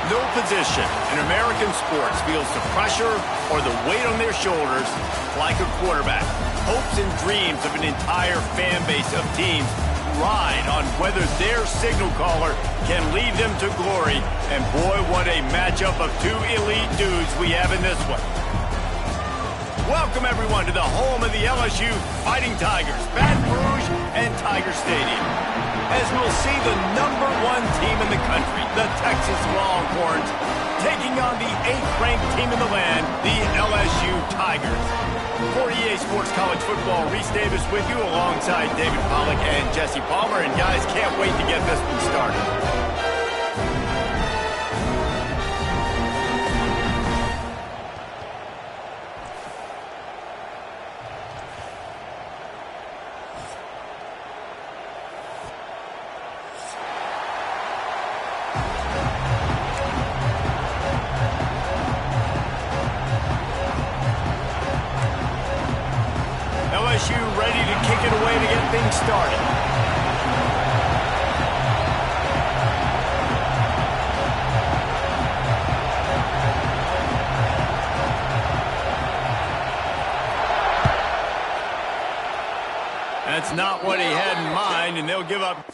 No position in American sports feels the pressure or the weight on their shoulders like a quarterback. Hopes and dreams of an entire fan base of teams ride on whether their signal caller can lead them to glory. And boy, what a matchup of two elite dudes we have in this one. Welcome, everyone, to the home of the LSU Fighting Tigers, Baton Rouge and Tiger Stadium. As we'll see the #1 team in the country, the Texas Longhorns, taking on the 8th-ranked team in the land, the LSU Tigers. For EA Sports College Football, Reese Davis with you alongside David Pollack and Jesse Palmer. And guys, can't wait to get this one started. LSU ready to kick it away to get things started. That's not what he had in mind, and they'll give up.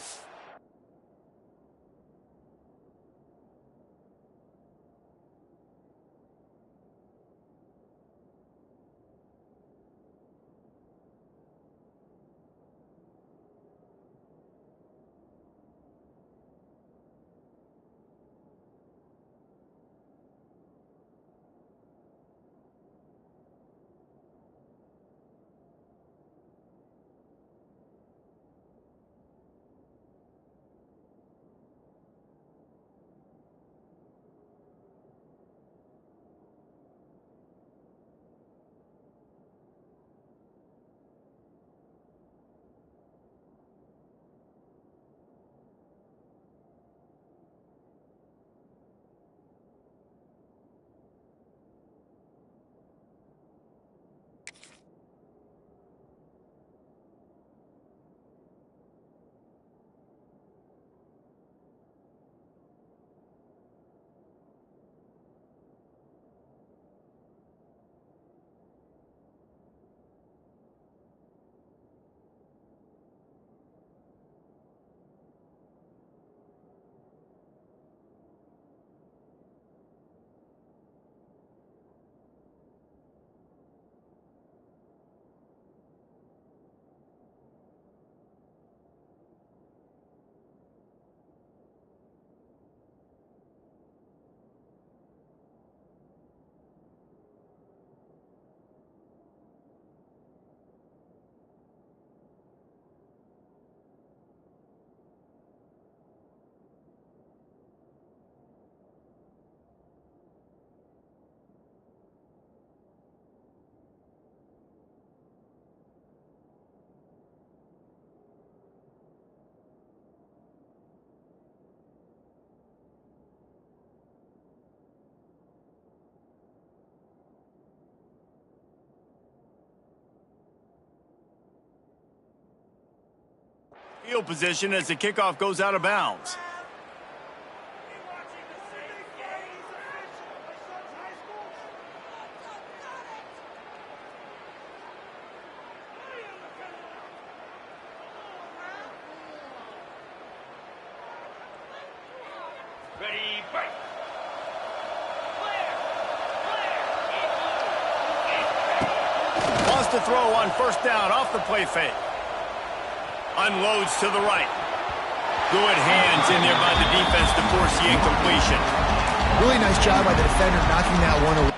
Field position as the kickoff goes out of bounds. Ready, break. Wants to throw on first down off the play fake. Unloads to the right. Good hands in there by the defense to force the incompletion. Really nice job by the defender knocking that one away.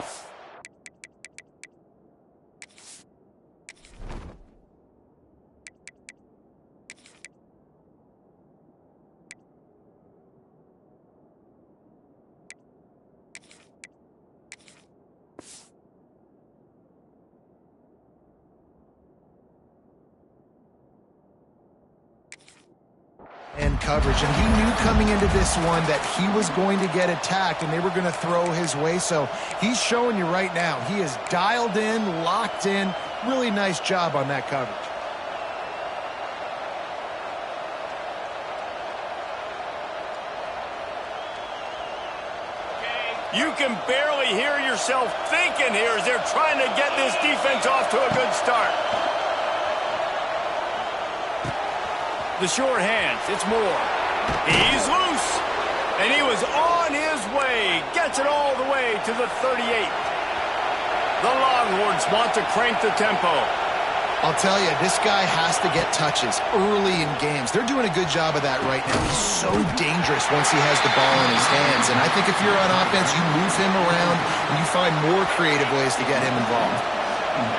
And coverage, and he knew coming into this one that he was going to get attacked and they were going to throw his way. So he's showing you right now he is dialed in, locked in. Really nice job on that coverage. You can barely hear yourself thinking here as they're trying to get this defense off to a good start. The short hands, it's Moore. He's loose. And he was on his way. Gets it all the way to the 38. The Longhorns want to crank the tempo. I'll tell you, this guy has to get touches early in games. They're doing a good job of that right now. He's so dangerous once he has the ball in his hands. And I think if you're on offense, you move him around and you find more creative ways to get him involved.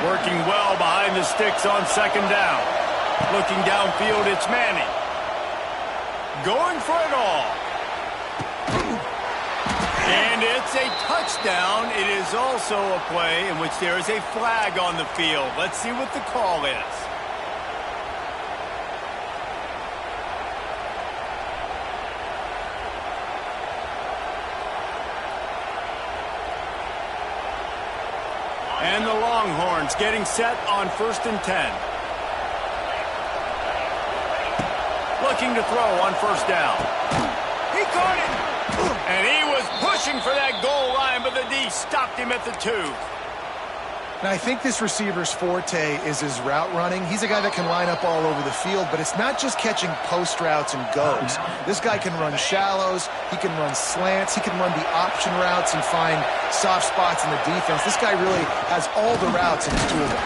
Working well behind the sticks on second down. Looking downfield, it's Manning. Going for it all. And it's a touchdown. It is also a play in which there is a flag on the field. Let's see what the call is. And the Longhorns getting set on 1st and 10. Looking to throw on 1st down. He caught it. And he was pushing for that goal line, but the D stopped him at the 2. Now, I think this receiver's forte is his route running. He's a guy that can line up all over the field, but it's not just catching post routes and goes. This guy can run shallows, he can run slants, he can run the option routes and find soft spots in the defense. This guy really has all the routes in his toolbox.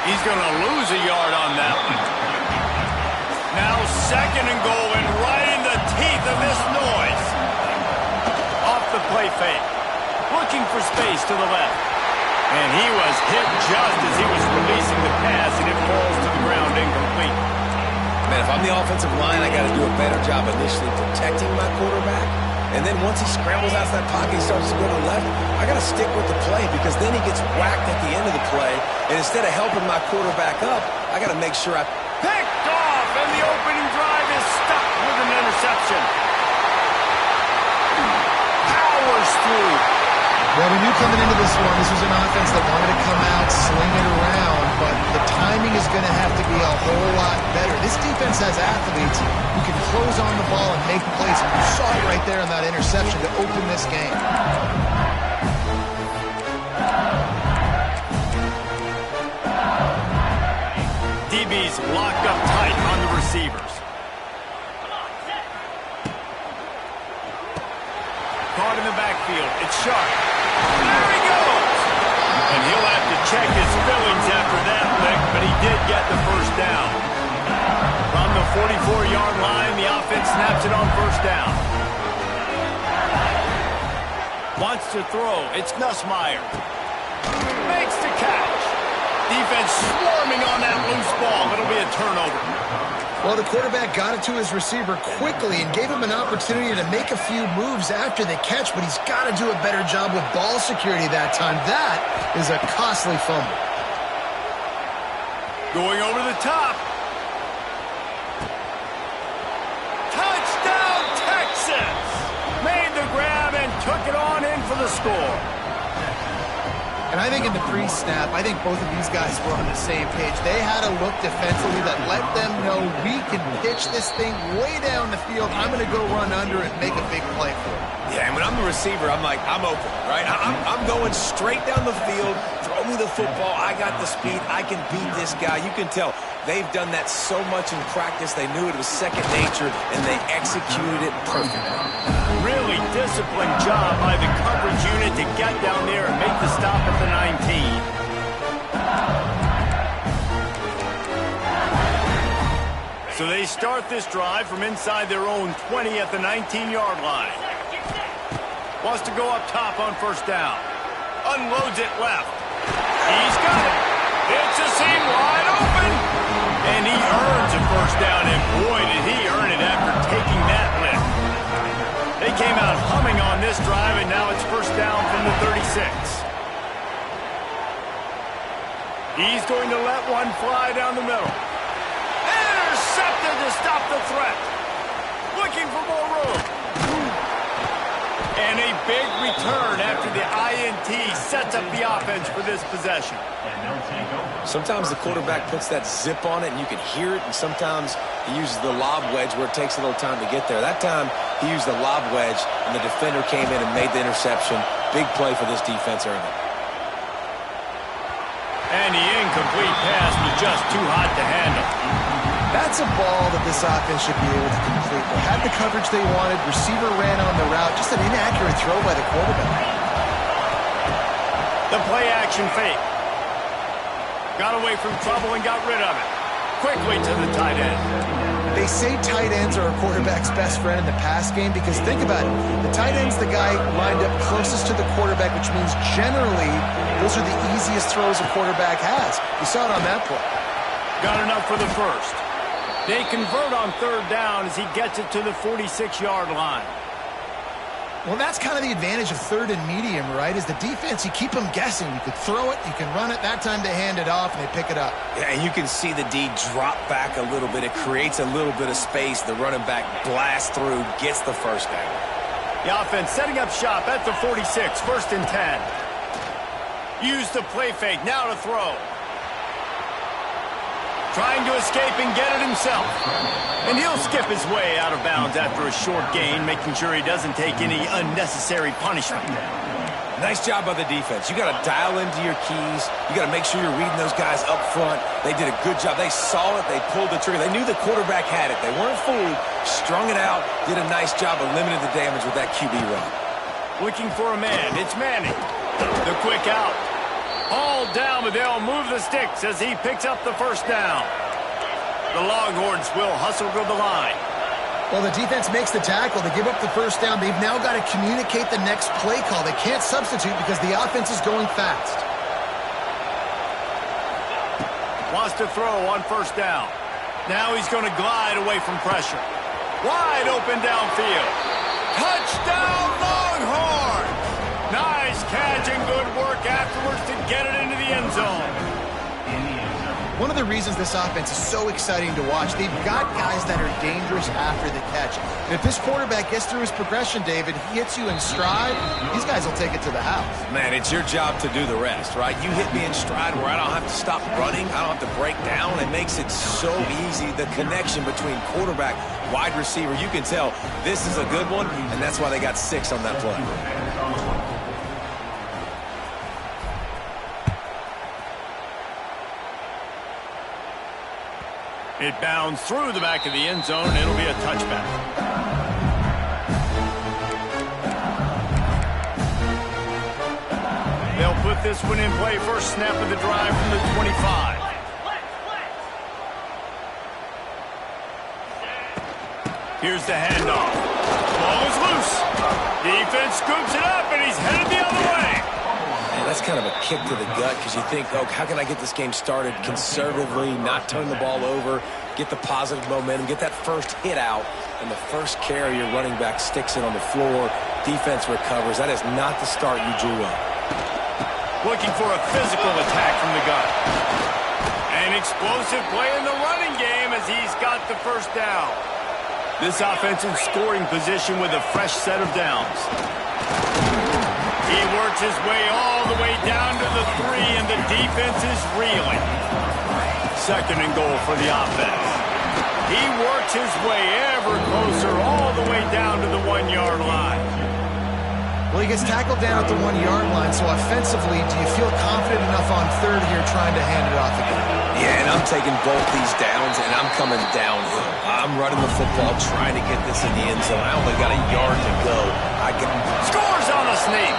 He's going to lose a yard on that one. Now 2nd and goal, and right in the teeth of this noise. Off the play fake. Looking for space to the left. And he was hit just as he was releasing the pass, and it falls to the ground incomplete. Man, if I'm the offensive line, I got to do a better job initially protecting my quarterback. And then once he scrambles out of that pocket and starts to go to the left, I got to stick with the play because then he gets whacked at the end of the play. And instead of helping my quarterback up, I got to make sure I picked off, and the opening drive is stuck with an interception. Powers through. Well, we knew coming into this one, this was an offense that wanted to come out, sling it around, but the timing is going to have to be a whole lot better. This defense has athletes who can close on the ball and make plays, and you saw it right there in that interception to open this game. DB's locked up tight on the receivers. Caught in the backfield. It's Sharp. There he goes! And he'll have to check his feelings after that lick, but he did get the 1st down. From the 44-yard line, the offense snaps it on 1st down. Wants to throw. It's Nussmeier. Makes the catch. Defense swarming on that loose ball. It'll be a turnover. Well, the quarterback got it to his receiver quickly and gave him an opportunity to make a few moves after the catch, but he's got to do a better job with ball security that time. That is a costly fumble. Going over the top. Touchdown, Texas! Made the grab and took it on in for the score. And I think in the pre-snap, I think both of these guys were on the same page. They had a look defensively that let them know we can pitch this thing way down the field. I'm going to go run under it and make a big play for it. Yeah, and when I'm the receiver, I'm like, I'm open, right? I'm going straight down the field. Throw me the football. I got the speed. I can beat this guy. You can tell they've done that so much in practice. They knew it was second nature, and they executed it perfectly. Really disciplined job by the coverage unit to get down there and make the stop at the 19. So they start this drive from inside their own 20 at the 19-yard line. Wants to go up top on 1st down. Unloads it left. He's got it. It's a seam wide open. And he earns a 1st down, and boy, did he earn it after taking that lift. They came out humming on this drive, and now it's 1st down from the 36. He's going to let one fly down the middle. Intercepted to stop the threat. Looking for more room. And a big return after the INT sets up the offense for this possession. Sometimes the quarterback puts that zip on it and you can hear it, and sometimes he uses the lob wedge where it takes a little time to get there. That time he used the lob wedge and the defender came in and made the interception. Big play for this defense early. And the incomplete pass was just too hot to handle. That's a ball that this offense should be able to complete. They had the coverage they wanted. Receiver ran on the route. Just an inaccurate throw by the quarterback. The play action fake. Got away from trouble and got rid of it. Quickly to the tight end. They say tight ends are a quarterback's best friend in the pass game because think about it. The tight end's the guy lined up closest to the quarterback, which means generally those are the easiest throws a quarterback has. You saw it on that play. Got enough for the first. They convert on third down as he gets it to the 46-yard line. Well, that's kind of the advantage of third and medium, right? Is the defense, you keep them guessing. You could throw it, you can run it. That time they hand it off, and they pick it up. Yeah, and you can see the D drop back a little bit. It creates a little bit of space. The running back blasts through, gets the first down. The offense setting up shop at the 46, 1st and 10. Use the play fake, now to throw. Trying to escape and get it himself. And he'll skip his way out of bounds after a short gain, making sure he doesn't take any unnecessary punishment. Nice job by the defense. You got to dial into your keys. You got to make sure you're reading those guys up front. They did a good job. They saw it. They pulled the trigger. They knew the quarterback had it. They weren't fooled. Strung it out. Did a nice job of limiting the damage with that QB run. Looking for a man. It's Manning. The quick out. All down, but they'll move the sticks as he picks up the first down. The Longhorns will hustle to the line. Well, the defense makes the tackle. They give up the first down. They've now got to communicate the next play call. They can't substitute because the offense is going fast. Wants to throw on first down. Now he's going to glide away from pressure. Wide open downfield. Touchdown, Longhorns! Nice catch and good work afterwards to get it into the end zone. One of the reasons this offense is so exciting to watch, they've got guys that are dangerous after the catch. And if this quarterback gets through his progression, David, he hits you in stride, these guys will take it to the house. Man, it's your job to do the rest, right? You hit me in stride where I don't have to stop running. I don't have to break down. It makes it so easy. The connection between quarterback, wide receiver, you can tell this is a good one, and that's why they got 6 on that play. It bounds through the back of the end zone, and it'll be a touchback. They'll put this one in play. First snap of the drive from the 25. Here's the handoff. Ball is loose. Defense scoops it up, and he's headed the other way. That's kind of a kick to the gut because you think, oh, how can I get this game started conservatively, not turn the ball over, get the positive momentum, get that first hit out, and the first carry, your running back sticks it on the floor, defense recovers. That is not the start you drew up. Looking for a physical attack from the gun. An explosive play in the running game as he's got the first down. This offense in scoring position with a fresh set of downs. He works his way all the way down to the 3, and the defense is reeling. 2nd and goal for the offense. He works his way ever closer all the way down to the 1-yard line. Well, he gets tackled down at the 1-yard line, so offensively, do you feel confident enough on third here trying to hand it off again? Yeah, and I'm taking both these downs, and I'm coming downhill. I'm running the football, trying to get this in the end zone. I only got a yard to go. Scores on the sneak.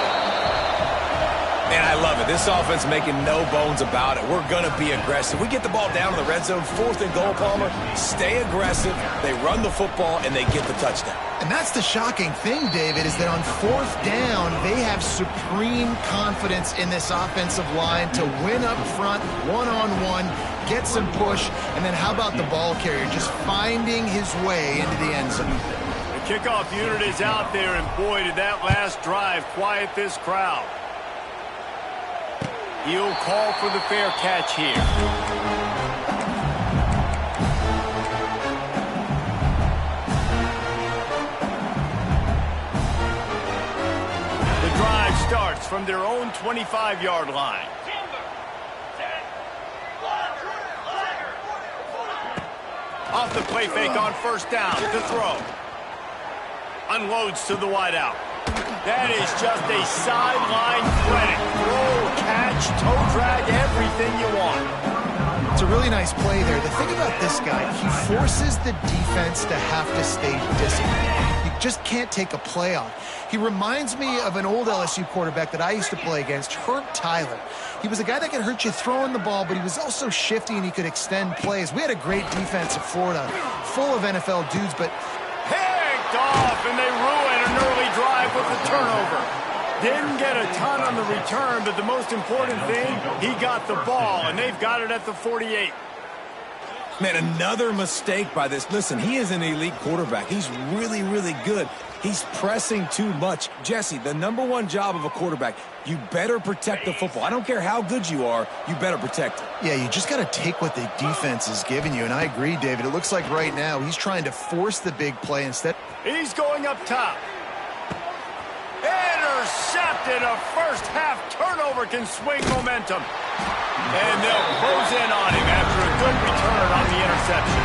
And I love it. This offense making no bones about it. We're going to be aggressive. We get the ball down in the red zone, 4th and goal, Palmer. Stay aggressive. They run the football, and they get the touchdown. And that's the shocking thing, David, is that on 4th down, they have supreme confidence in this offensive line to win up front, one-on-one, get some push, and then how about the ball carrier just finding his way into the end zone? The kickoff unit is out there, and boy, did that last drive quiet this crowd. He'll call for the fair catch here. starts from their own 25-yard line. Off the play fake on first down to throw. Unloads to the wideout. That is just a sideline clinic. Throw, catch, toe drag, everything you want. It's a really nice play there. The thing about this guy, he forces the defense to have to stay disciplined. You just can't take a play off. He reminds me of an old LSU quarterback that I used to play against, Herb Tyler. He was a guy that could hurt you throwing the ball, but he was also shifty and he could extend plays. We had a great defense at Florida, full of NFL dudes, but picked off, and they ruin an early drive with the turnover. Didn't get a ton on the return, but the most important thing, he got the ball, and they've got it at the 48. Man, another mistake by this. Listen, he is an elite quarterback. He's really, really good. He's pressing too much. Jesse, the #1 job of a quarterback, you better protect the football. I don't care how good you are, you better protect it. Yeah, you just got to take what the defense is giving you, and I agree, David. It looks like right now he's trying to force the big play instead. He's going up top. Intercepted. A first-half turnover can swing momentum. And they'll close in on him after a good return on the interception.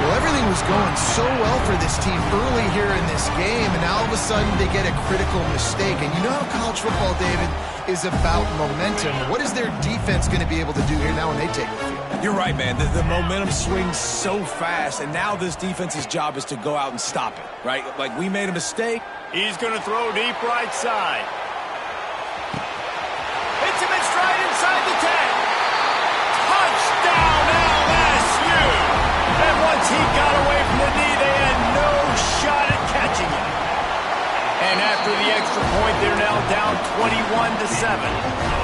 Well, everything was going so well for this team early here in this game, and now all of a sudden they get a critical mistake. And you know how college football, David, is about momentum. What is their defense going to be able to do here now when they take the field? You're right, man. The momentum swings so fast, and now this defense's job is to go out and stop it, right? Like, we made a mistake. He's going to throw deep right side. Hits him in stride inside the 10. Touchdown, LSU! And once he got away from the knee, they had no shot at catching him. And after the extra point, they're now down 21-7.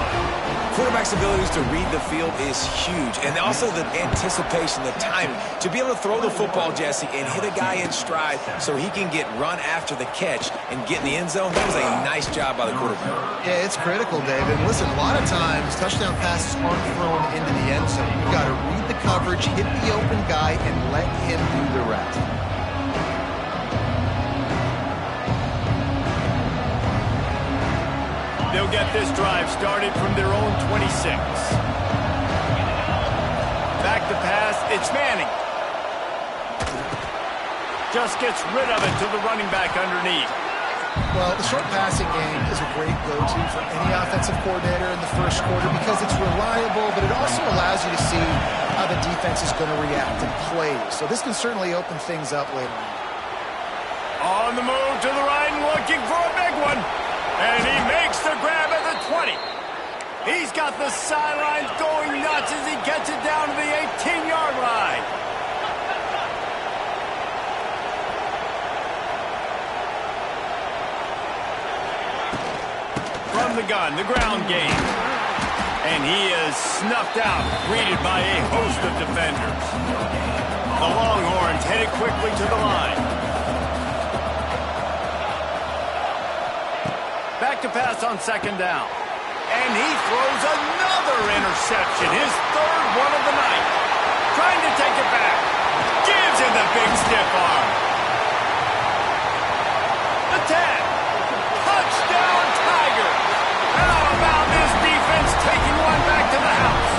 Quarterback's abilities to read the field is huge, and also the anticipation, the timing. To be able to throw the football, Jesse, and hit a guy in stride so he can get run after the catch and get in the end zone, that was a nice job by the quarterback. Yeah, it's critical, David. Listen, a lot of times touchdown passes aren't thrown into the end zone. You've got to read the coverage, hit the open guy, and let him do the rest. They'll get this drive started from their own 26. Back to pass, it's Manning. Just gets rid of it to the running back underneath. Well, the short passing game is a great go-to for any offensive coordinator in the first quarter because it's reliable, but it also allows you to see how the defense is going to react and play. So this can certainly open things up later on. On the move to the right and looking for a big one. And he makes the grab at the 20. He's got the sidelines going nuts as he gets it down to the 18-yard line. From the gun, the ground game. And he is snuffed out, greeted by a host of defenders. The Longhorns headed quickly to the line. Back to pass on second down. And he throws another interception, his third one of the night. Trying to take it back. Gives him the big stiff arm. The 10. Touchdown, Tigers. How about this defense taking one back to the house?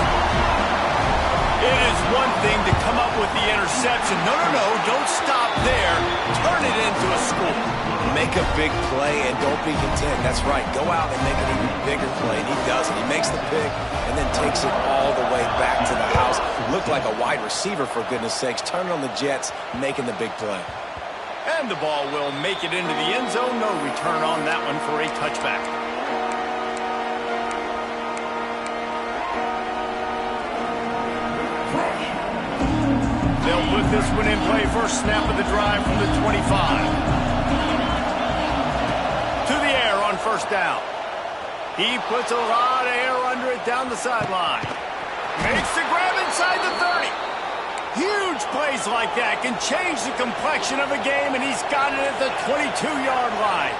It is one thing to come up with the interception. No, don't stop there. Turn it into a score. Make a big play and don't be content. That's right. Go out and make an even bigger play. And he does it. He makes the pick and then takes it all the way back to the house. Looked like a wide receiver, for goodness sakes. Turning on the Jets, making the big play. And the ball will make it into the end zone. No return on that one for a touchback. They'll put this one in play. First snap of the drive from the 25. To the air on first down. He puts a lot of air under it down the sideline. Makes the grab inside the 30. Huge plays like that can change the complexion of a game, and he's got it at the 22-yard line.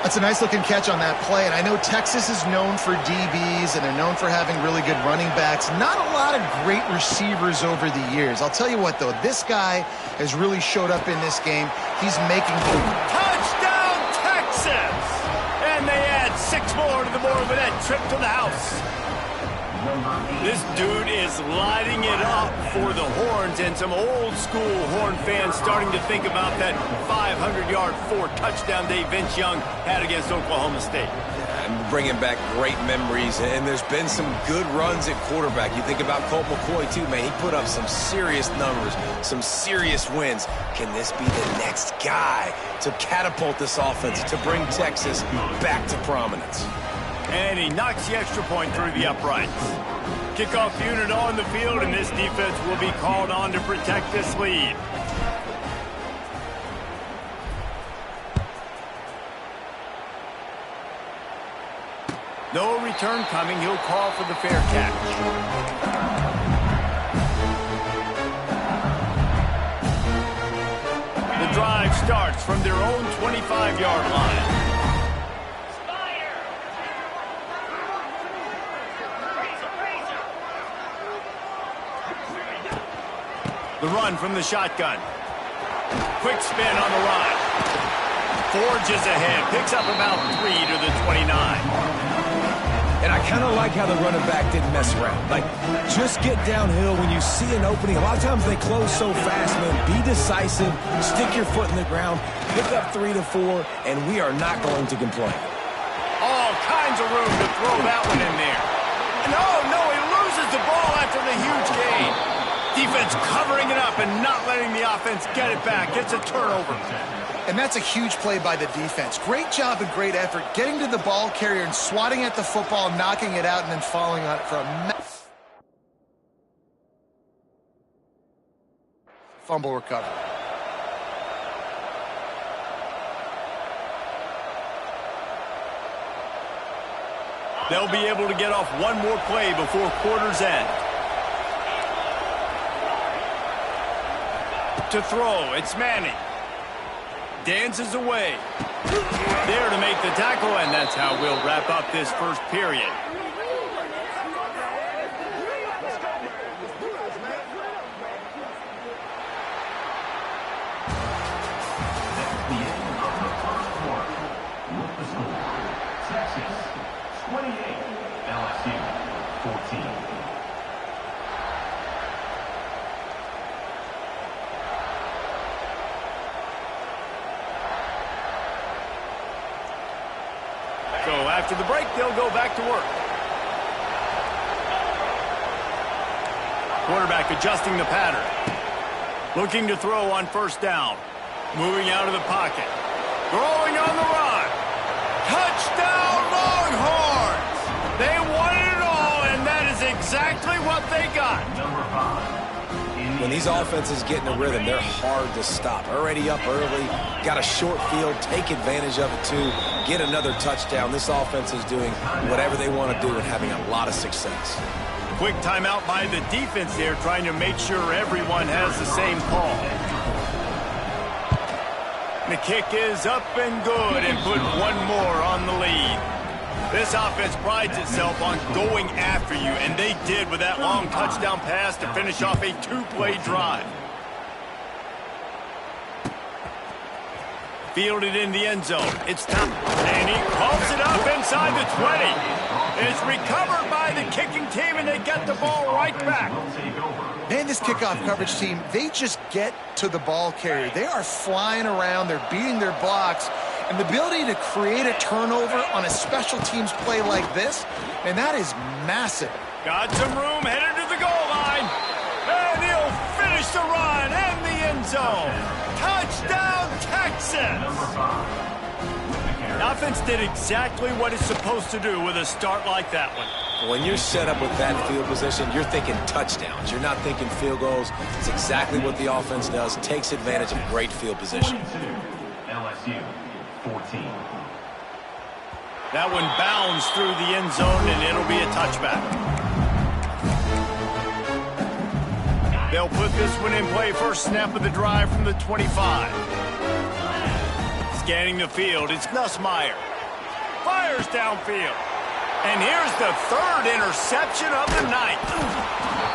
That's a nice-looking catch on that play, and I know Texas is known for DBs, and they're known for having really good running backs. Not a lot of great receivers over the years. I'll tell you what, though, this guy has really showed up in this game. He's making... Touchdown, Texas! And more to the more of a net trip to the house. This dude is lighting it up for the Horns, and some old-school Horn fans starting to think about that 500-yard, 4-touchdown day Vince Young had against Oklahoma State. I'm bringing back great memories, and there's been some good runs at quarterback. You think about Colt McCoy, too, man. He put up some serious numbers, some serious wins. Can this be the next guy to catapult this offense, to bring Texas back to prominence? And he knocks the extra point through the uprights. Kickoff unit on the field, and this defense will be called on to protect this lead. No return coming. He'll call for the fair catch. The drive starts from their own 25-yard line. The run from the shotgun. Quick spin on the run. Forges ahead. Picks up about 3 to the 29. And I kind of like how the running back didn't mess around. Like, just get downhill when you see an opening. A lot of times they close so fast, man. Be decisive. Stick your foot in the ground. Pick up 3 to 4, and we are not going to complain. All kinds of room to throw that one in there. No, he loses the ball after the huge gain. Defense covering it up and not letting the offense get it back. Gets a turnover. And that's a huge play by the defense. Great job and great effort getting to the ball carrier and swatting at the football, knocking it out, and then falling on it for a fumble recovery. They'll be able to get off one more play before quarter's end. To throw, it's Manning. Dances away. There to make the tackle, and that's how we'll wrap up this first period. Texas 28, LSU 14. So after the break, they'll go back to work. Quarterback adjusting the pattern. Looking to throw on first down. Moving out of the pocket. Throwing on the run. Touchdown Longhorns! They wanted it all, and that is exactly what they got. Number 5. When these offenses get in a rhythm, they're hard to stop. Already up early, got a short field, take advantage of it too, get another touchdown. This offense is doing whatever they want to do and having a lot of success. Quick timeout by the defense there, trying to make sure everyone has the same call. The kick is up and good, and put one more on the lead. This offense prides itself on going after you, and they did with that long touchdown pass to finish off a 2-play drive. Fielded in the end zone. It's time, and he pumps it up inside the 20. It's recovered by the kicking team, and they get the ball right back. Man, this kickoff coverage team, they just get to the ball carrier. They are flying around. They're beating their blocks. And the ability to create a turnover on a special teams play like this, and that is massive. Got some room, headed to the goal line. And he'll finish the run and the end zone. Touchdown, Texas! The offense did exactly what it's supposed to do with a start like that one. When you're set up with that field position, you're thinking touchdowns. You're not thinking field goals. It's exactly what the offense does. Takes advantage of great field position. 22, LSU 14. That one bounds through the end zone, and it'll be a touchback. They'll put this one in play. First snap of the drive from the 25. Scanning the field, it's Nussmeier. Fires downfield. And here's the third interception of the night.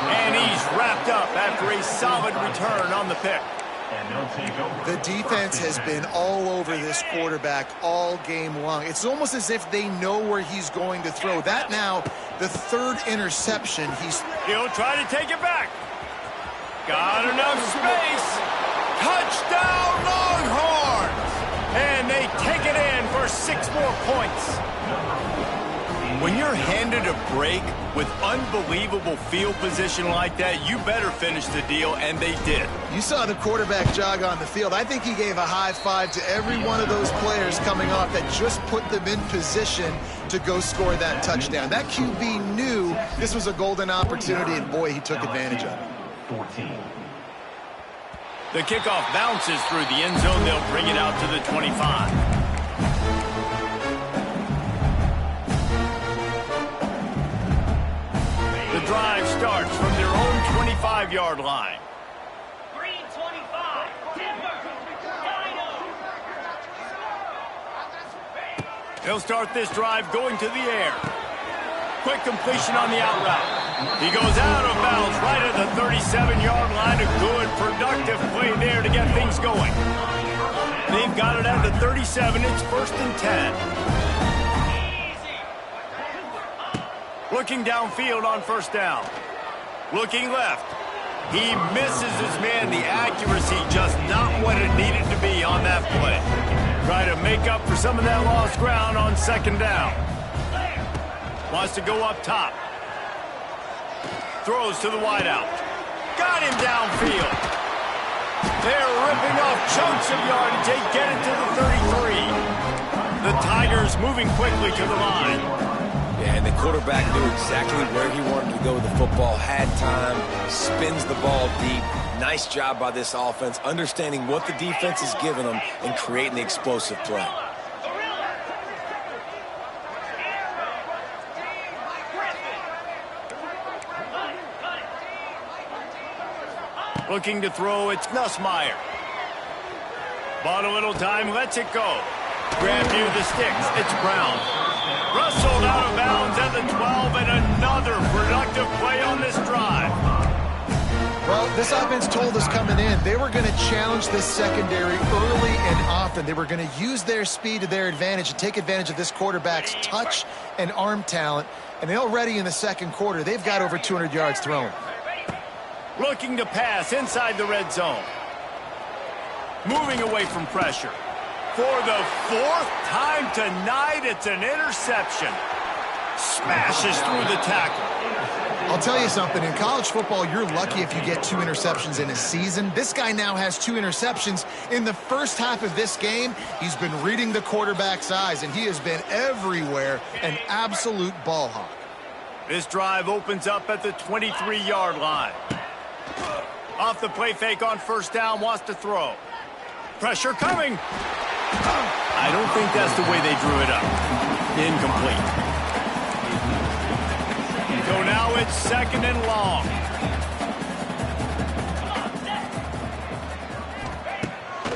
And he's wrapped up after a solid return on the pick. And they'll take over. The defense has been all over this quarterback all game long. It's almost as if they know where he's going to throw. That now, the third interception. He'll try to take it back. Got enough space. Touchdown Longhorns! And they take it in for 6 more points. When you're handed a break with unbelievable field position like that, you better finish the deal, and they did. You saw the quarterback jog on the field. I think he gave a high five to every one of those players coming off that just put them in position to go score that touchdown. That QB knew this was a golden opportunity, and boy, he took advantage of it. 14. The kickoff bounces through the end zone. They'll bring it out to the 25. The drive starts from their own 25-yard line. Green 25, Denver, They'll start this drive going to the air. Quick completion on the out route. He goes out of bounds right at the 37-yard line. A good, productive play there to get things going. They've got it at the 37. It's 1st and 10. Looking downfield on 1st down. Looking left. He misses his man. The accuracy just not what it needed to be on that play. Try to make up for some of that lost ground on 2nd down. Wants to go up top. Throws to the wideout. Got him downfield. They're ripping off chunks of yardage. They get it to the 33. The Tigers moving quickly to the line. Yeah, and the quarterback knew exactly where he wanted to go with the football, had time, spins the ball deep. Nice job by this offense, understanding what the defense is giving them and creating the explosive play. Looking to throw, it's Nussmeier. Bought a little time, lets it go. Grab near the sticks, it's Brown. Rustled out of bounds at the 12, and another productive play on this drive. Well, this offense told us coming in they were going to challenge this secondary early and often. They were going to use their speed to their advantage and take advantage of this quarterback's touch and arm talent. And already in the 2nd quarter, they've got over 200 yards thrown. Looking to pass inside the red zone. Moving away from pressure. For the 4th time tonight, it's an interception. Smashes through the tackle. I'll tell you something. In college football, you're lucky if you get 2 interceptions in a season. This guy now has 2 interceptions. In the first half of this game, he's been reading the quarterback's eyes, and he has been everywhere, an absolute ball hawk. This drive opens up at the 23-yard line. Off the play fake on 1st down, wants to throw. Pressure coming. I don't think that's the way they drew it up. Incomplete. So now it's 2nd and long.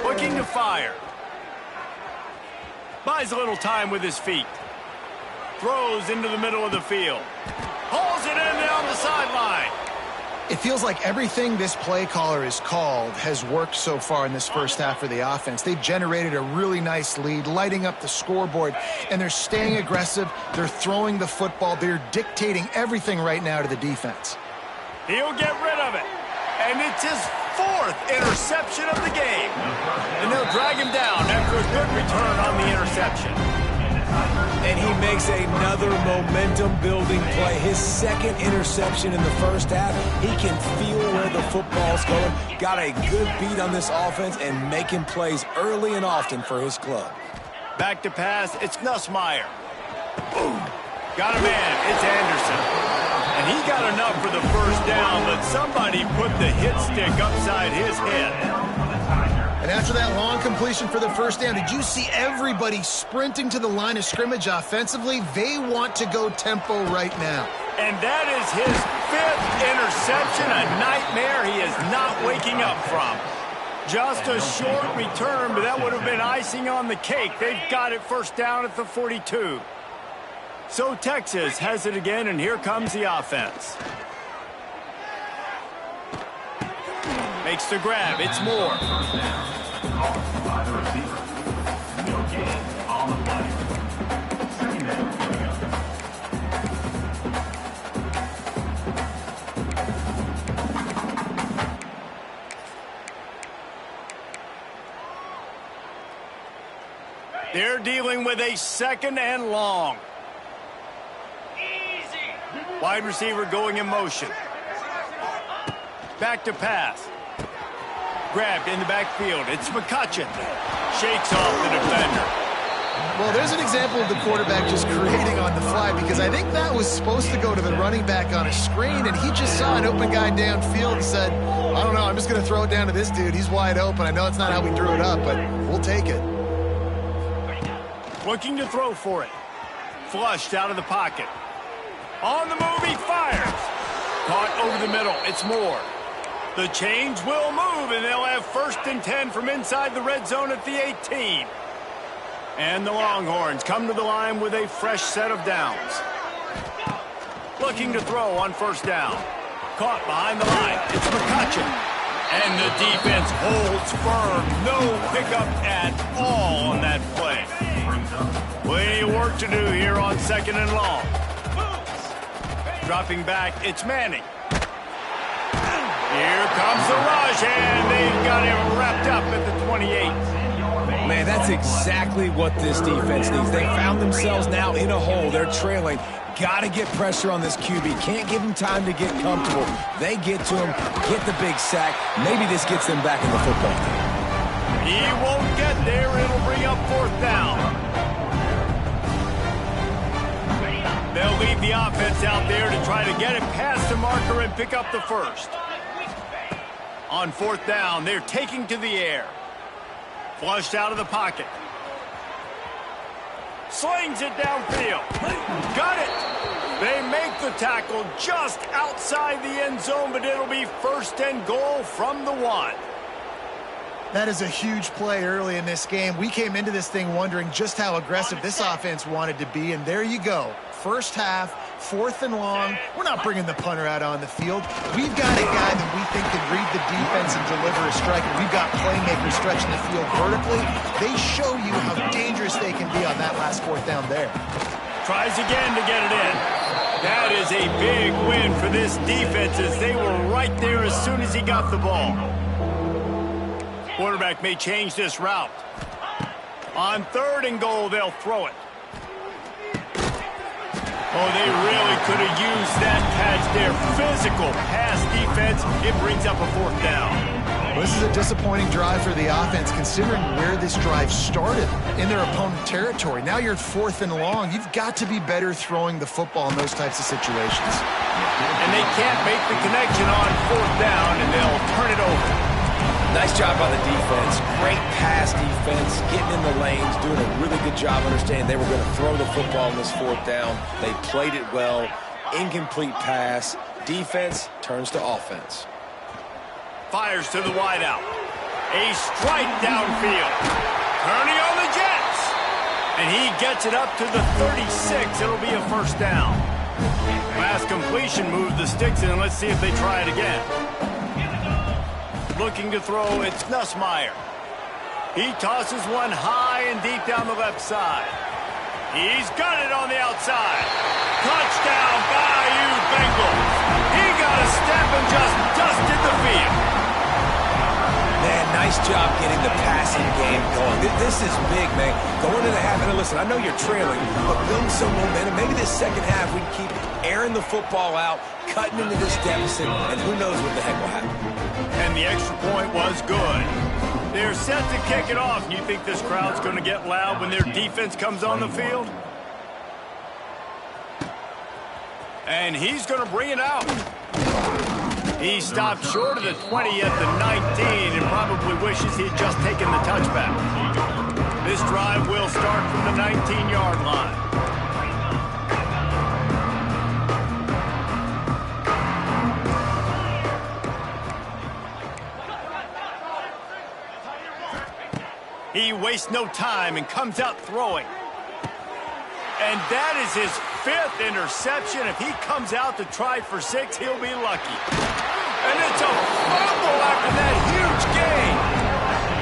Looking to fire. Buys a little time with his feet. Throws into the middle of the field. Hauls it in down the sideline. It feels like everything this play caller has called has worked so far in this first half for the offense. They've generated a really nice lead, lighting up the scoreboard, and they're staying aggressive. They're throwing the football. They're dictating everything right now to the defense. He'll get rid of it. And it's his 4th interception of the game. And they'll drag him down after a good return on the interception. And he makes another momentum-building play. His 2nd interception in the first half. He can feel where the football's going. Got a good beat on this offense and making plays early and often for his club. Back to pass, it's Nussmeier. Boom. Got a man, it's Anderson. And he got enough for the 1st down, but somebody put the hit stick upside his head. And after that long completion for the 1st down, did you see everybody sprinting to the line of scrimmage offensively? They want to go tempo right now. And that is his 5th interception, a nightmare he is not waking up from. Just a short return, but that would have been icing on the cake. They've got it 1st down at the 42. So Texas has it again, and here comes the offense. Makes the grab. It's Moore. First down. Caught by the receiver. No gain on the play. Second down coming up. They're dealing with a 2nd and long. Easy. Wide receiver going in motion. Back to pass. Grabbed in the backfield. It's McCutcheon. Shakes off the defender. Well, there's an example of the quarterback just creating on the fly, because I think that was supposed to go to the running back on a screen, and he just saw an open guy downfield and said, I don't know, I'm just going to throw it down to this dude. He's wide open. I know it's not how we drew it up, but we'll take it. Looking to throw for it. Flushed out of the pocket. On the move, he fires. Caught over the middle. It's Moore. The chains will move, and they'll have 1st and 10 from inside the red zone at the 18. And the Longhorns come to the line with a fresh set of downs. Looking to throw on 1st down. Caught behind the line. It's McCutcheon. And the defense holds firm. No pickup at all on that play. Plenty of work to do here on 2nd and long. Dropping back, it's Manning. Here comes the rush, and they've got him wrapped up at the 28. Man, that's exactly what this defense needs. They found themselves now in a hole. They're trailing. Got to get pressure on this QB. Can't give him time to get comfortable. They get to him, get the big sack. Maybe this gets them back in the football game. He won't get there. It'll bring up 4th down. They'll leave the offense out there to try to get it past the marker and pick up the 1st. On 4th down, they're taking to the air. Flushed out of the pocket. Slings it downfield. Got it. They make the tackle just outside the end zone, but it'll be 1st and goal from the 1. That is a huge play early in this game. We came into this thing wondering just how aggressive this offense wanted to be, and there you go. 1st half, 4th and long. We're not bringing the punter out on the field. We've got a guy that we think can read the defense and deliver a strike, and we've got playmakers stretching the field vertically. They show you how dangerous they can be on that last 4th down there. Tries again to get it in. That is a big win for this defense, as they were right there as soon as he got the ball. Quarterback may change this route. On 3rd and goal, they'll throw it. Oh, they really could have used that catch there. Physical pass defense. It brings up a 4th down. Well, this is a disappointing drive for the offense, considering where this drive started in their opponent territory. Now you're at 4th and long. You've got to be better throwing the football in those types of situations. And they can't make the connection on 4th down, and they'll turn it over. Nice job by the defense. Great pass defense, getting in the lanes, doing a really good job understanding they were going to throw the football in this 4th down. They played it well. Incomplete pass. Defense turns to offense. Fires to the wideout. A strike downfield. Turning on the Jets. And he gets it up to the 36. It'll be a 1st down. Last completion moved the sticks in. Let's see if they try it again. Looking to throw, it's Nussmeier. He tosses one high and deep down the left side. He's got it on the outside. Touchdown, Bayou Bengals. He got a step and just dusted the field. Man, nice job getting the passing game going. This is big, man. Going into the half, and listen, I know you're trailing, but building some momentum. Maybe this 2nd half we can keep airing the football out, cutting into this deficit, and who knows what the heck will happen. And the extra point was good. They're set to kick it off. You think this crowd's going to get loud when their defense comes on the field? And he's going to bring it out. He stopped short of the 20 at the 19 and probably wishes he had just taken the touchback. This drive will start from the 19-yard line. He wastes no time and comes out throwing. And that is his 5th interception. If he comes out to try for 6, he'll be lucky. And it's a fumble And that huge gain.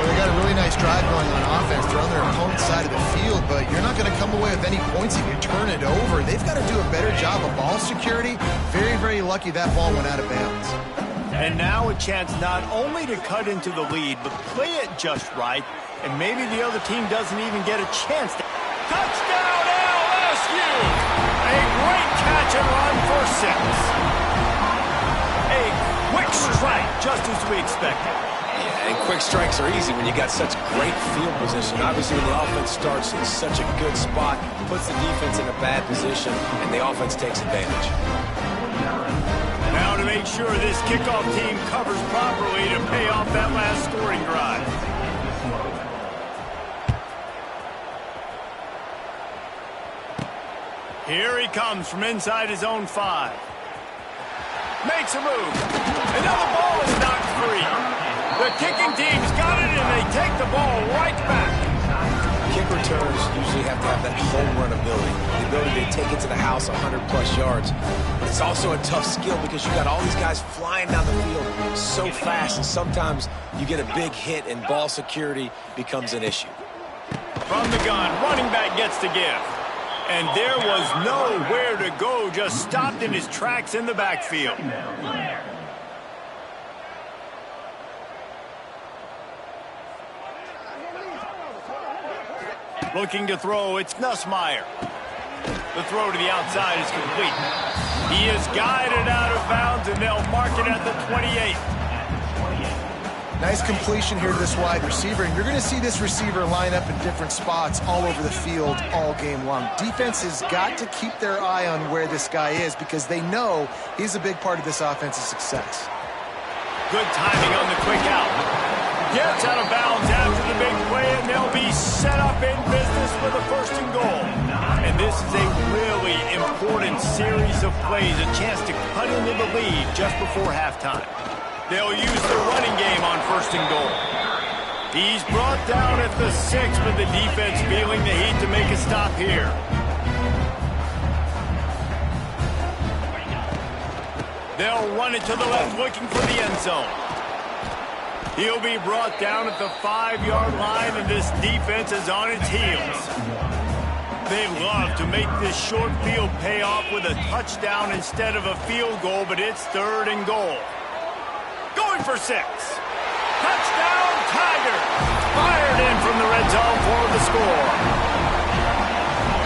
Well, they got a really nice drive going on offense. They're on their opponent's side of the field, but you're not going to come away with any points if you turn it over. They've got to do a better job of ball security. Very, very lucky that ball went out of bounds. And now a chance not only to cut into the lead, but play it just right, and maybe the other team doesn't even get a chance to... Touchdown, LSU! A great catch and run for 6. A quick strike, just as we expected. Yeah, and quick strikes are easy when you got such great field position. Obviously, when the offense starts in such a good spot, puts the defense in a bad position, and the offense takes advantage. Now to make sure this kickoff team covers properly to pay off that last scoring drive. Here he comes from inside his own 5. Makes a move. And now the ball is knocked free. The kicking team's got it, and they take the ball right back. Kick returns usually have to have that home run ability, the ability to take it to the house 100+ yards. But it's also a tough skill because you got all these guys flying down the field so fast, and sometimes you get a big hit and ball security becomes an issue. From the gun, running back gets to give. And there was nowhere to go, just stopped in his tracks in the backfield. Looking to throw, it's Nussmeier. The throw to the outside is complete. He is guided out of bounds, and they'll mark it at the 28. Nice completion here to this wide receiver, and you're going to see this receiver line up in different spots all over the field all game long. Defense has got to keep their eye on where this guy is because they know he's a big part of this offense's success. Good timing on the quick out. Gets out of bounds after the big play, and they'll be set up in business for the 1st and goal. And this is a really important series of plays, a chance to cut into the lead just before halftime. They'll use the running game on 1st and goal. He's brought down at the 6, but the defense feeling the heat to make a stop here. They'll run it to the left, looking for the end zone. He'll be brought down at the 5-yard line, and this defense is on its heels. They love to make this short field pay off with a touchdown instead of a field goal, but it's 3rd and goal. Going for 6. Touchdown, Tiger. Fired in from the red zone for the score.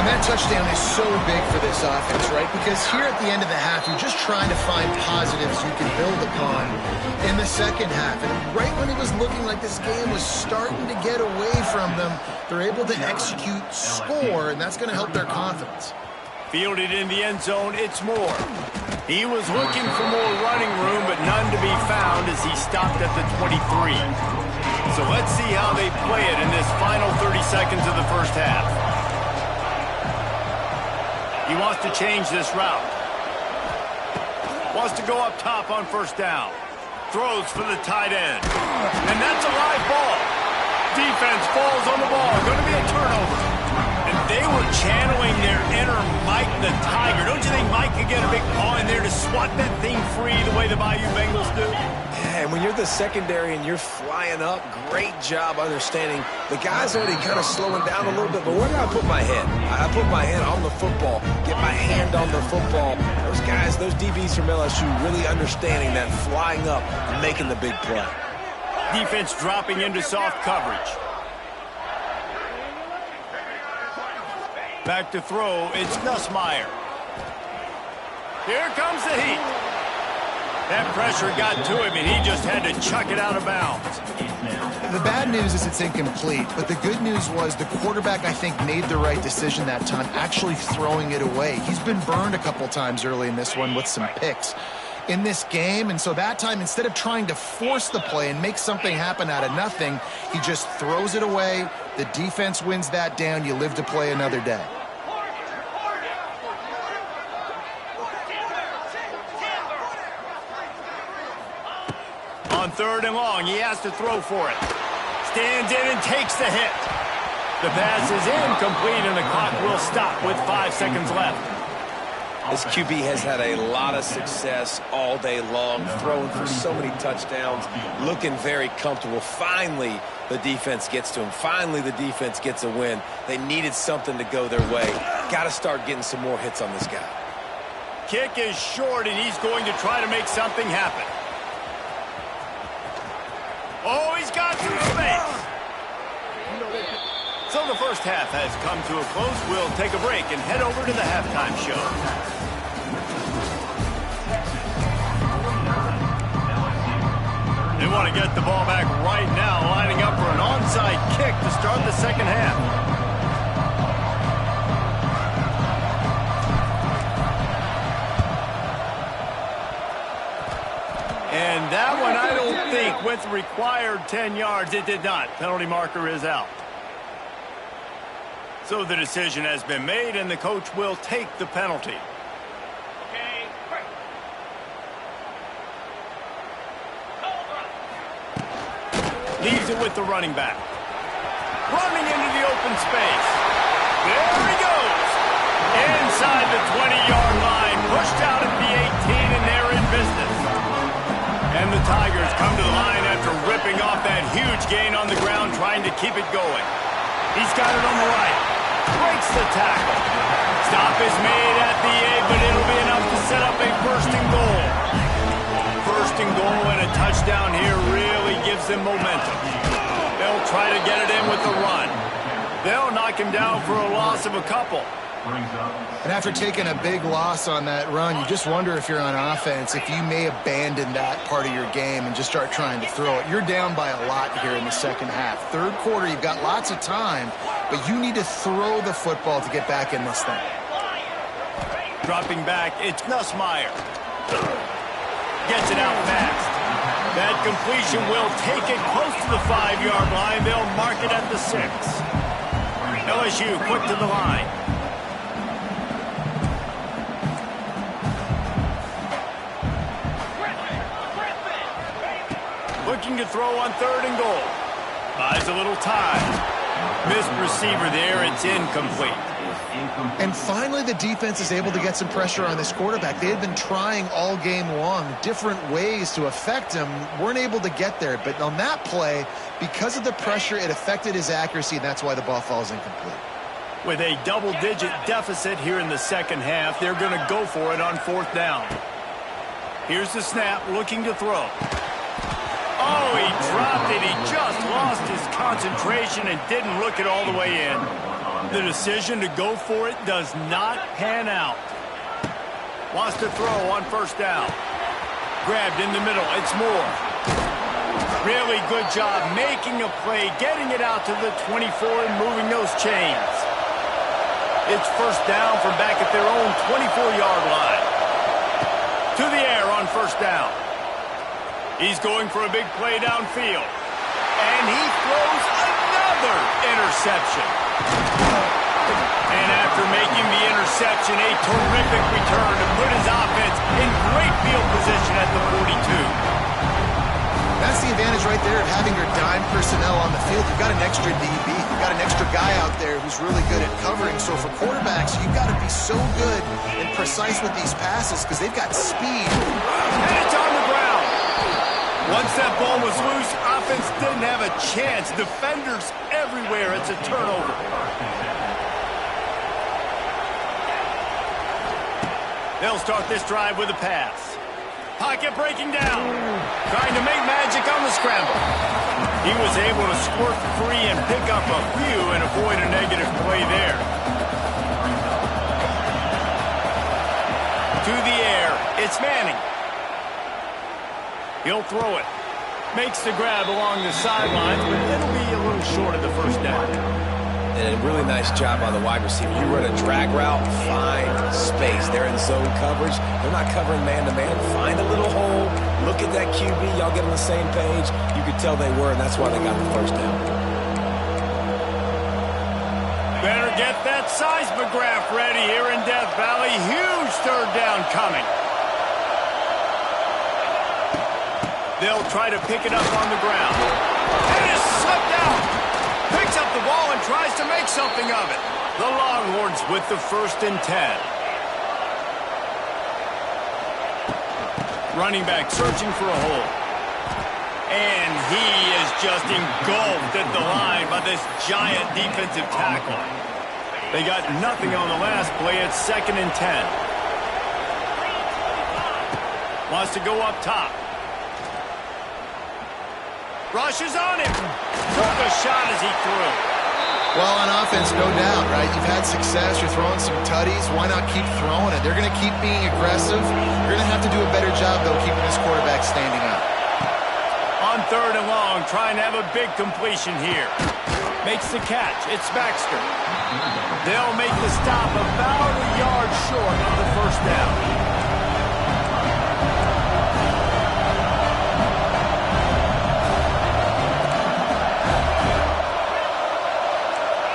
And that touchdown is so big for this offense, right? Because here at the end of the half, you're just trying to find positives you can build upon in the second half. And right when it was looking like this game was starting to get away from them, they're able to execute, score, and that's going to help their confidence. Fielded in the end zone, it's Moore. He was looking for more running room, but none to be found as he stopped at the 23. So let's see how they play it in this final 30 seconds of the first half. He wants to change this route. Wants to go up top on 1st down. Throws for the tight end. And that's a live ball. Defense falls on the ball. Going to be a turnover. And they were channeling their inner Mike the Tiger. Don't you think Mike could get a big paw in there to swat that thing free the way the Bayou Bengals do? Yeah, and when you're the secondary and you're flying up, great job understanding. The guy's already kind of slowing down a little bit, but where do I put my head? I put my head on the football, get my hand on the football. Those guys, those DBs from LSU really understanding that flying up and making the big play. Defense dropping into soft coverage. Back to throw, it's Nussmeier. Here comes the heat. That pressure got to him, and he just had to chuck it out of bounds. The bad news is it's incomplete, but the good news was the quarterback, I think, made the right decision that time, actually throwing it away. He's been burned a couple times early in this one with some picks in this game, and so that time, instead of trying to force the play and make something happen out of nothing, he just throws it away. The defense wins that down. You live to play another day. On 3rd and long, he has to throw for it. Stands in and takes the hit. The pass is incomplete, and the clock will stop with 5 seconds left. This QB has had a lot of success all day long, throwing for so many touchdowns, looking very comfortable. Finally, the defense gets to him. Finally, the defense gets a win. They needed something to go their way. Got to start getting some more hits on this guy. Kick is short, and he's going to try to make something happen. Oh, he's got some space. So the first half has come to a close. We'll take a break and head over to the halftime show. They want to get the ball back right now, lining up for an onside kick to start the second half. And that one, I don't think, went the required 10 yards. It did not. Penalty marker is out. So the decision has been made, and the coach will take the penalty. Okay, break. Leaves it with the running back. Running into the open space. There he goes. Inside the 20-yard line. Pushed out at the 18, and they're in business. And the Tigers come to the line after ripping off that huge gain on the ground, trying to keep it going. He's got it on the right. Breaks the tackle. Stop is made at the 8, but it'll be enough to set up a first and goal. First and goal and a touchdown here really gives them momentum. They'll try to get it in with the run. They'll knock him down for a loss of a couple. And after taking a big loss on that run, you just wonder if you're on offense, if you may abandon that part of your game and just start trying to throw it. You're down by a lot here in the second half. Third quarter, you've got lots of time, but you need to throw the football to get back in this thing. Dropping back, it's Nussmeier. Gets it out fast. That completion will take it close to the 5-yard line. They'll mark it at the 6. LSU quick to the line. Looking to throw on third and goal. Buys a little time. Missed receiver there. It's incomplete. And finally, the defense is able to get some pressure on this quarterback. They had been trying all game long, different ways to affect him. Weren't able to get there. But on that play, because of the pressure, it affected his accuracy, and that's why the ball falls incomplete. With a double-digit deficit here in the second half, they're going to go for it on fourth down. Here's the snap, looking to throw. Oh, he dropped it. He just lost his concentration and didn't look it all the way in. The decision to go for it does not pan out. Wants to throw on first down. Grabbed in the middle. It's Moore. Really good job making a play, getting it out to the 24 and moving those chains. It's first down from back at their own 24-yard line. To the air on first down. He's going for a big play downfield. And he throws another interception. And after making the interception, a terrific return to put his offense in great field position at the 42. That's the advantage right there of having your dime personnel on the field. You've got an extra DB. You've got an extra guy out there who's really good at covering. So for quarterbacks, you've got to be so good and precise with these passes because they've got speed. And it's on the ground. Once that ball was loose, offense didn't have a chance. Defenders everywhere. It's a turnover. They'll start this drive with a pass. Pocket breaking down. Trying to make magic on the scramble. He was able to squirt free and pick up a few and avoid a negative play there. To the air. It's Manning. He'll throw it. Makes the grab along the sidelines, but it'll be a little short of the first down. And a really nice job on the wide receiver. You run a drag route, find space. They're in zone coverage. They're not covering man-to-man. Find a little hole. Look at that QB. Y'all get on the same page. You could tell they were, and that's why they got the first down. Better get that seismograph ready here in Death Valley. Huge third down coming. They'll try to pick it up on the ground. And it's slipped out. Picks up the ball and tries to make something of it. The Longhorns with the 1st and 10. Running back searching for a hole. And he is just engulfed at the line by this giant defensive tackle. They got nothing on the last play. It's 2nd and 10. Wants to go up top. Rushes on him. Took a shot as he threw. Well, on offense, no doubt, right? You've had success. You're throwing some tutties. Why not keep throwing it? They're going to keep being aggressive. You're going to have to do a better job, though, keeping this quarterback standing up. On 3rd and long, trying to have a big completion here. Makes the catch. It's Baxter. They'll make the stop about a yard short of the 1st down.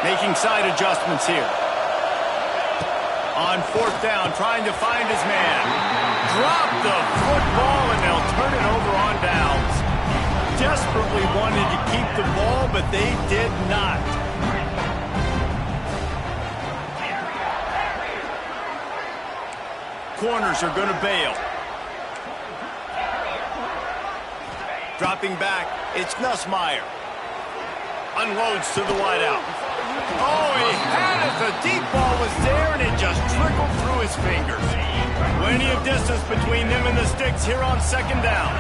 Making side adjustments here. On 4th down, trying to find his man. Drop the football, and they'll turn it over on downs. Desperately wanted to keep the ball, but they did not. Corners are going to bail. Dropping back, it's Nussmeier. Unloads to the wideout. Oh, he had it. The deep ball was there, and it just trickled through his fingers. Plenty of distance between them and the sticks here on 2nd down.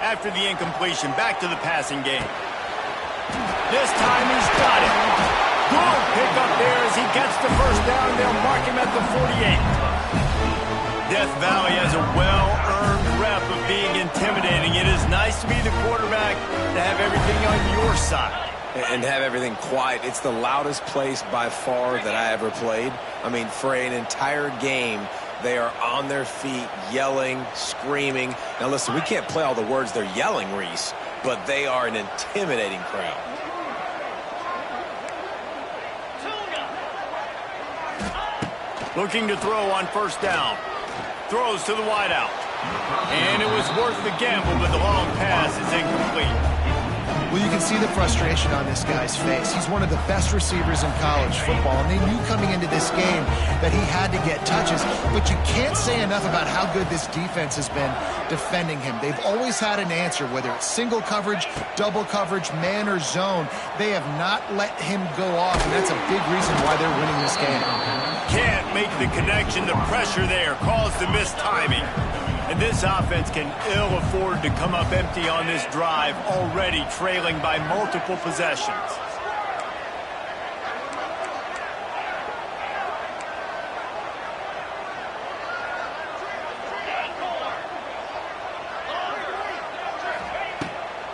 After the incompletion, back to the passing game. This time he's got it. Good pickup there as he gets the 1st down. They'll mark him at the 48. Death Valley has a well-earned rep of being intimidating. It is nice to be the quarterback, to have everything on your side. And have everything quiet. It's the loudest place by far that I ever played. I mean, for an entire game, they are on their feet, yelling, screaming. Now, listen, we can't play all the words they're yelling, Reese, but they are an intimidating crowd. Looking to throw on 1st down. Throws to the wideout. And it was worth the gamble, but the long pass is incomplete. Well, you can see the frustration on this guy's face. He's one of the best receivers in college football, and they knew coming into this game that he had to get touches, but you can't say enough about how good this defense has been defending him. They've always had an answer, whether it's single coverage, double coverage, man or zone. They have not let him go off, and that's a big reason why they're winning this game. Can't make the connection. The pressure there caused the missed timing. And this offense can ill afford to come up empty on this drive, already trailing by multiple possessions.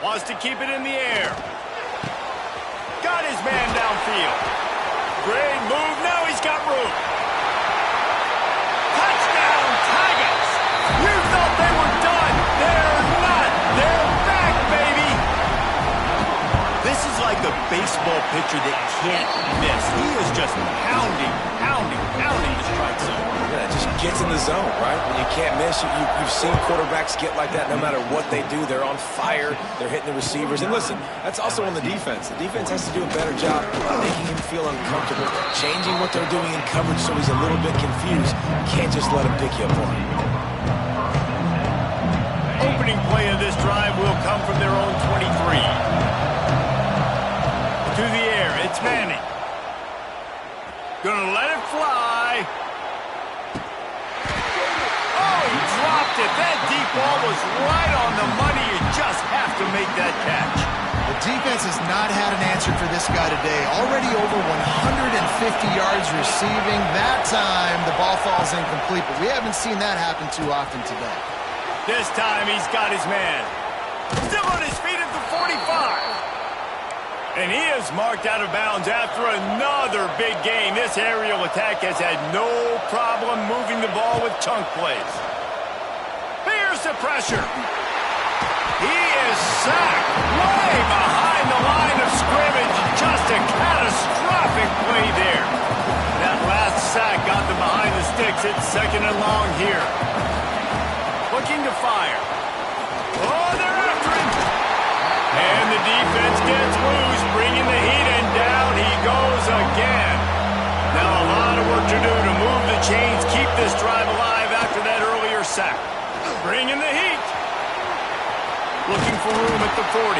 Wants to keep it in the air. Got his man downfield. Great move. Now he's got room. Touchdown, Tigers! You thought they were done. They're not. They're back, baby. This is like a baseball pitcher that can't miss. He is just pounding the strike zone. Yeah, it just gets in the zone, right? When you can't miss, you've seen quarterbacks get like that no matter what they do. They're on fire. They're hitting the receivers. And listen, that's also on the defense. The defense has to do a better job of making him feel uncomfortable, changing what they're doing in coverage so he's a little bit confused. Can't just let him pick you apart. Opening play of this drive will come from their own 23. To the air, it's Manning. Gonna let it fly. Oh, he dropped it. That deep ball was right on the money. You just have to make that catch. The defense has not had an answer for this guy today. Already over 150 yards receiving. That time, the ball falls incomplete, but we haven't seen that happen too often today. This time, he's got his man. Still on his feet at the 45. And he is marked out of bounds after another big game. This aerial attack has had no problem moving the ball with chunk plays. Here's the pressure. He is sacked way behind the line of scrimmage. Just a catastrophic play there. That last sack got them behind the sticks. It's 2nd and long here. Looking to fire. Oh, they're after him. And the defense gets loose, bringing the heat, and down he goes again. Now a lot of sack. Bringing the heat. Looking for room at the 40.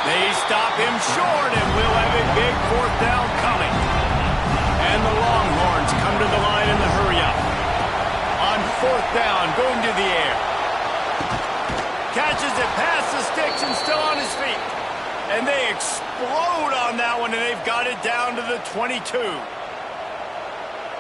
They stop him short, and we'll have a big fourth down coming. And the Longhorns come to the line in the hurry-up. On fourth down, going to the air. Catches it past the sticks and still on his feet. And they explode on that one, and they've got it down to the 22.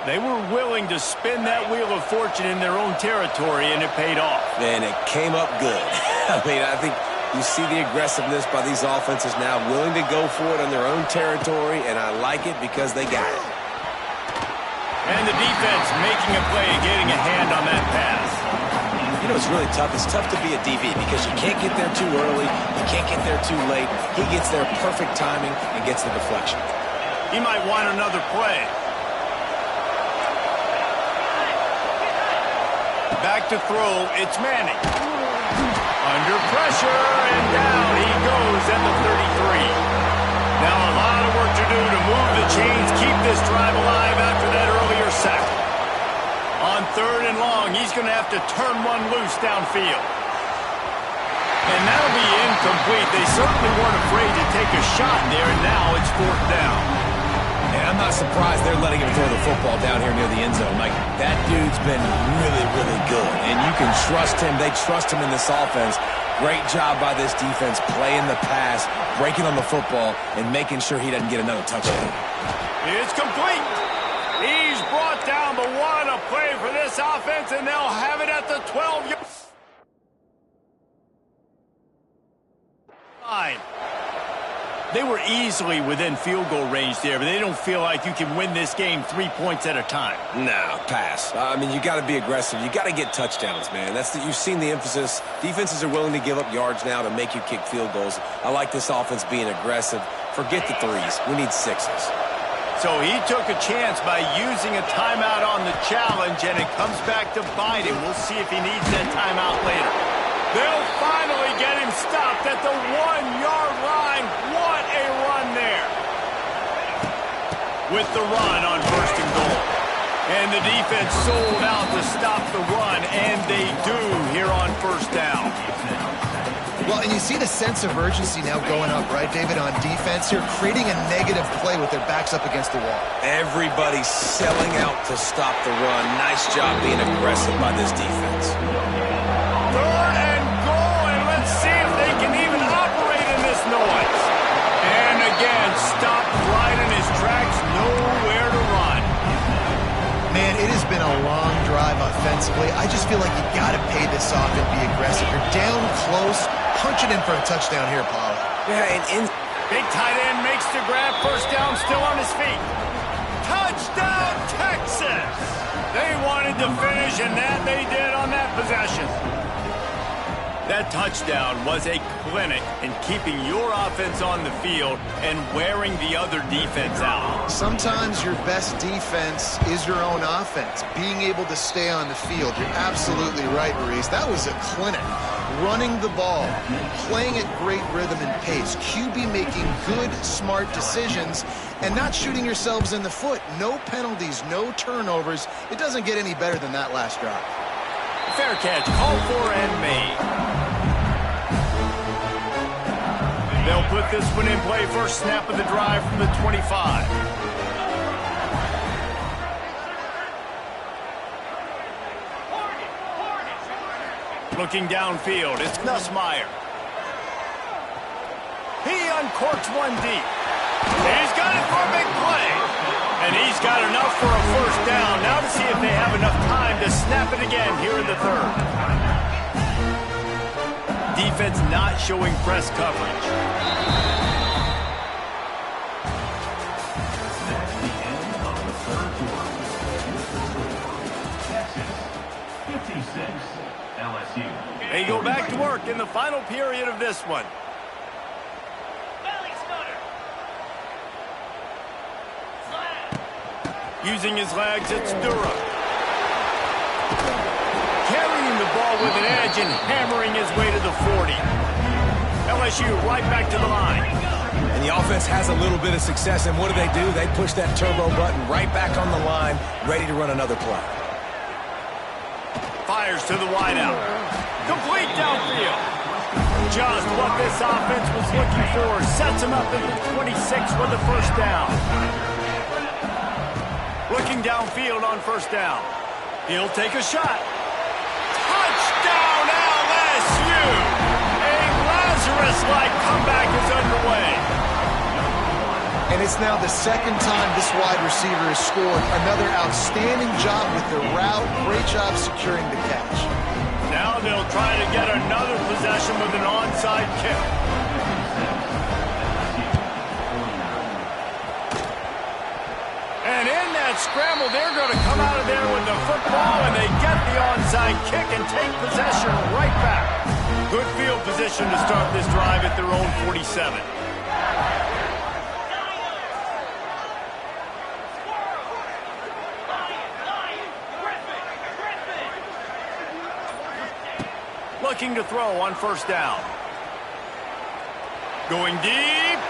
They were willing to spin that wheel of fortune in their own territory, and it paid off. And it came up good. I mean, I think you see the aggressiveness by these offenses now, willing to go for it on their own territory, and I like it because they got it. And the defense making a play, getting a hand on that pass. You know, it's really tough. It's tough to be a DB because you can't get there too early. You can't get there too late. He gets there perfect timing and gets the deflection. He might want another play. Back to throw, it's Manning. Under pressure, and down he goes at the 33. Now a lot of work to do to move the chains, keep this drive alive after that earlier sack. On third and long, he's going to have to turn one loose downfield. And that'll be incomplete. They certainly weren't afraid to take a shot there, and now it's fourth down. And I'm not surprised they're letting him throw the football down here near the end zone. Like, that dude's been really, really good. And you can trust him. They trust him in this offense. Great job by this defense playing the pass, breaking on the football, and making sure he doesn't get another touchdown. It's complete. He's brought down the one, a play for this offense, and they'll have it at the 12-yard line. They were easily within field goal range there, but they don't feel like you can win this game 3 points at a time. No, pass. I mean, you got to be aggressive. You got to get touchdowns, man. You've seen the emphasis. Defenses are willing to give up yards now to make you kick field goals. I like this offense being aggressive. Forget the threes. We need sixes. So he took a chance by using a timeout on the challenge, and it comes back to bite him. We'll see if he needs that timeout later. They'll finally get him stopped at the 1-yard line. What a run there. With the run on first and goal. And the defense sold out to stop the run, and they do here on first down. Well, and you see the sense of urgency now going up, right, David, on defense here, creating a negative play with their backs up against the wall. Everybody's selling out to stop the run. Nice job being aggressive by this defense. Third and goal, and let's see if they can even operate in this noise. And again, stopped right in his tracks, nowhere to run. Man, it has been a long drive offensively. I just feel like you got to pay this off and be aggressive. You're down close. Punch it in for a touchdown here, Paul. Yeah, and big tight end makes the grab. First down, still on his feet. Touchdown, Texas! They wanted to finish, and that they did on that possession. That touchdown was a clinic in keeping your offense on the field and wearing the other defense out. Sometimes your best defense is your own offense, being able to stay on the field. You're absolutely right, Maurice. That was a clinic. Running the ball, playing at great rhythm and pace, QB making good, smart decisions, and not shooting yourselves in the foot. No penalties, no turnovers. It doesn't get any better than that last drive. Fair catch, called for and made. They'll put this one in play. First snap of the drive from the 25. Looking downfield, it's Nussmeier. He uncorks one deep. He's got it for a big play. And he's got enough for a first down. Now to see if they have enough time to snap it again here in the third. Defense not showing press coverage. That's the end of the third quarter. Texas, 56, LSU. They go back to work in the final period of this one. Using his legs, it's Dura. Carrying the ball with an edge and hammering his way to the 40. LSU right back to the line. And the offense has a little bit of success, and what do? They push that turbo button right back on the line, ready to run another play. fires to the wideout. Complete downfield. Just what this offense was looking for. Sets him up at the 26 with the first down. Looking downfield on first down. He'll take a shot. Touchdown, LSU! A Lazarus-like comeback is underway. And it's now the second time this wide receiver has scored. Another outstanding job with the route. Great job securing the catch. Now they'll try to get another possession with an onside kick. And in that scramble, they're going to come out of there with the football, and they get the onside kick and take possession right back. Good field position to start this drive at their own 47. Looking to throw on first down. Going deep.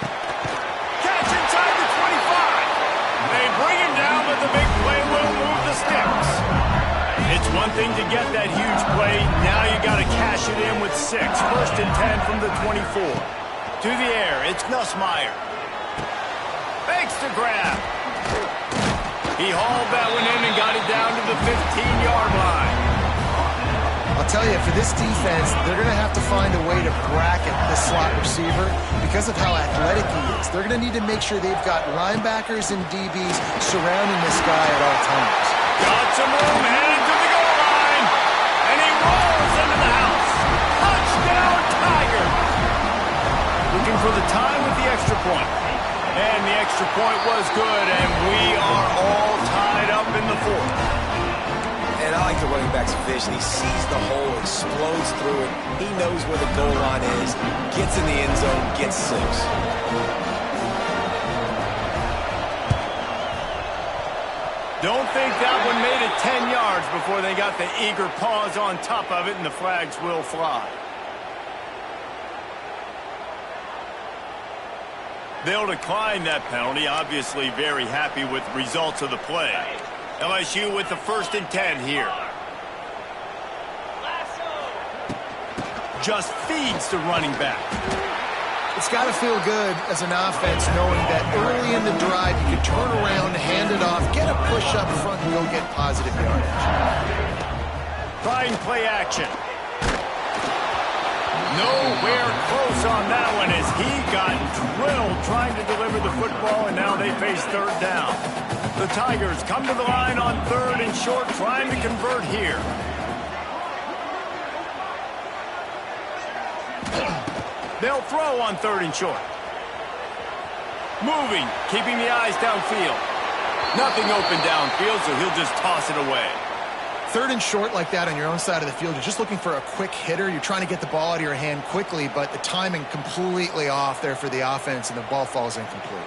Catch inside the 25. They bring him down, but the big play will move the sticks. It's one thing to get that huge play. Now you got to cash it in with 6. First and 10 from the 24. To the air, it's Nussmeier. Fakes to grab. He hauled that one in and got it down to the 15-yard line. I'll tell you, for this defense, they're going to have to find a way to bracket the slot receiver because of how athletic he is. They're going to need to make sure they've got linebackers and DBs surrounding this guy at all times. Got some room, headed to the goal line, and he rolls into the house. Touchdown, Tiger! Looking for the time with the extra point. And the extra point was good, and we are all tied up in the fourth. And I like the running back's vision. He sees the hole, explodes through it. He knows where the goal line is, gets in the end zone, gets 6. Don't think that one made it 10 yards before they got the eager paws on top of it, and the flags will fly. They'll decline that penalty, obviously very happy with the results of the play. LSU with the first and 10 here. Just feeds the running back. It's got to feel good as an offense knowing that early in the drive you can turn around, hand it off, get a push up front, and go get positive yardage. Trying play action. Nowhere close on that one as he got drilled trying to deliver the football, and now they face third down. The Tigers come to the line on third and short, trying to convert here. They'll throw on third and short. Moving, keeping the eyes downfield. Nothing open downfield, so he'll just toss it away. Third and short like that on your own side of the field, you're just looking for a quick hitter. You're trying to get the ball out of your hand quickly, but the timing completely off there for the offense, and the ball falls incomplete.